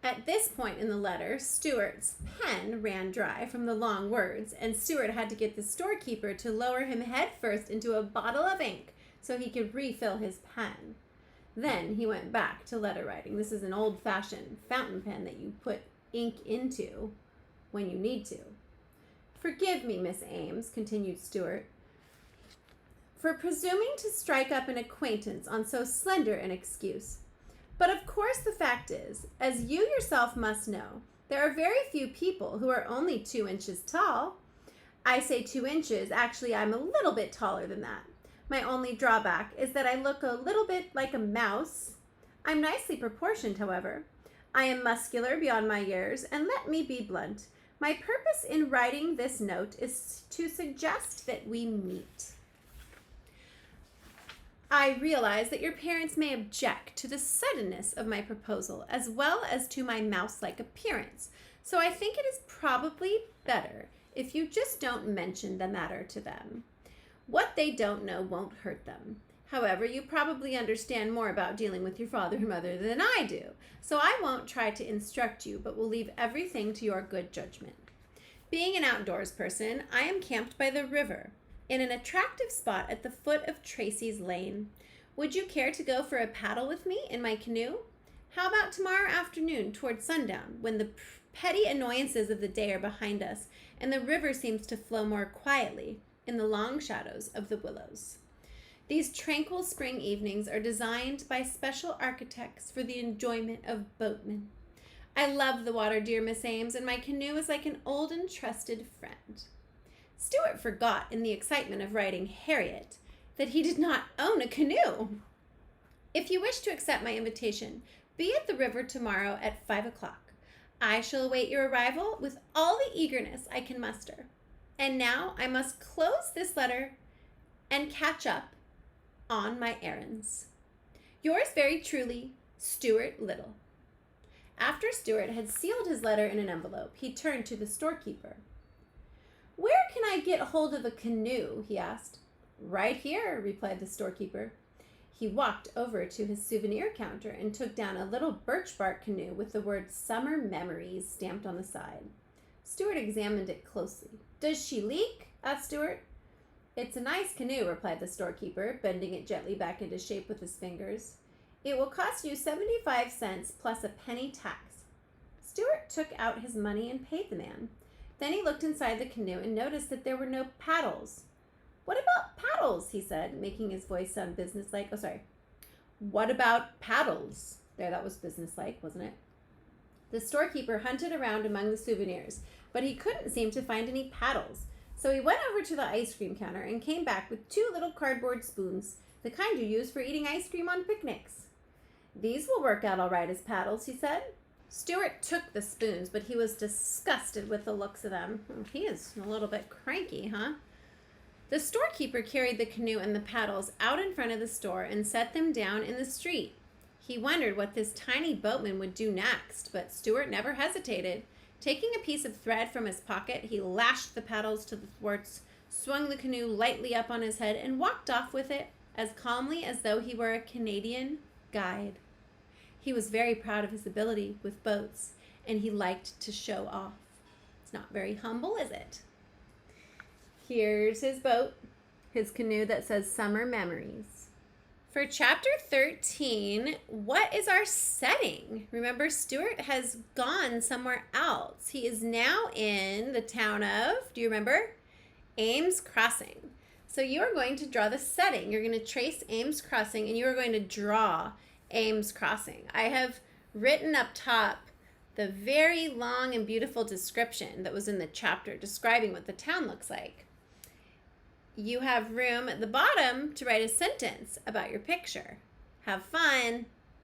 At this point in the letter, Stuart's pen ran dry from the long words, and Stuart had to get the storekeeper to lower him headfirst into a bottle of ink so he could refill his pen. Then he went back to letter writing. This is an old-fashioned fountain pen that you put ink into when you need to. "Forgive me, Miss Ames," continued Stuart, "for presuming to strike up an acquaintance on so slender an excuse. But of course the fact is, as you yourself must know, there are very few people who are only 2 inches tall. I say 2 inches, actually I'm a little bit taller than that. My only drawback is that I look a little bit like a mouse. I'm nicely proportioned, however. I am muscular beyond my years, and let me be blunt. My purpose in writing this note is to suggest that we meet. I realize that your parents may object to the suddenness of my proposal as well as to my mouse-like appearance, so I think it is probably better if you just don't mention the matter to them. What they don't know won't hurt them. However, you probably understand more about dealing with your father and mother than I do, so I won't try to instruct you, but will leave everything to your good judgment. Being an outdoors person, I am camped by the river, in an attractive spot at the foot of Tracy's Lane. Would you care to go for a paddle with me in my canoe? How about tomorrow afternoon toward sundown, when the petty annoyances of the day are behind us and the river seems to flow more quietly in the long shadows of the willows? These tranquil spring evenings are designed by special architects for the enjoyment of boatmen. I love the water, dear Miss Ames, and my canoe is like an old and trusted friend." Stuart forgot in the excitement of writing Harriet that he did not own a canoe. "If you wish to accept my invitation, be at the river tomorrow at 5 o'clock. I shall await your arrival with all the eagerness I can muster. And now I must close this letter and catch up on my errands. Yours very truly, Stuart Little." After Stuart had sealed his letter in an envelope, he turned to the storekeeper. "Where can I get hold of a canoe?" he asked. "Right here," replied the storekeeper. He walked over to his souvenir counter and took down a little birch bark canoe with the word "Summer Memories" stamped on the side. Stuart examined it closely. "Does she leak?" asked Stuart. "It's a nice canoe," replied the storekeeper, bending it gently back into shape with his fingers. "It will cost you 75 cents plus a penny tax." Stuart took out his money and paid the man. Then he looked inside the canoe and noticed that there were no paddles. "What about paddles?" he said, making his voice sound businesslike. What about paddles? There, that was businesslike, wasn't it? The storekeeper hunted around among the souvenirs, but he couldn't seem to find any paddles. So he went over to the ice cream counter and came back with 2 little cardboard spoons, the kind you use for eating ice cream on picnics. "These will work out all right as paddles," he said. Stuart took the spoons, but he was disgusted with the looks of them. He is a little bit cranky, huh? The storekeeper carried the canoe and the paddles out in front of the store and set them down in the street. He wondered what this tiny boatman would do next, but Stuart never hesitated. Taking a piece of thread from his pocket, he lashed the paddles to the thwarts, swung the canoe lightly up on his head, and walked off with it as calmly as though he were a Canadian guide. He was very proud of his ability with boats, and he liked to show off. It's not very humble, is it? Here's his boat, his canoe that says "Summer Memories." For chapter 13, what is our setting? Remember, Stuart has gone somewhere else. He is now in the town of, do you remember? Ames Crossing. So you are going to draw the setting. You're going to trace Ames Crossing, and you are going to draw Ames Crossing. I have written up top the very long and beautiful description that was in the chapter describing what the town looks like. You have room at the bottom to write a sentence about your picture. Have fun.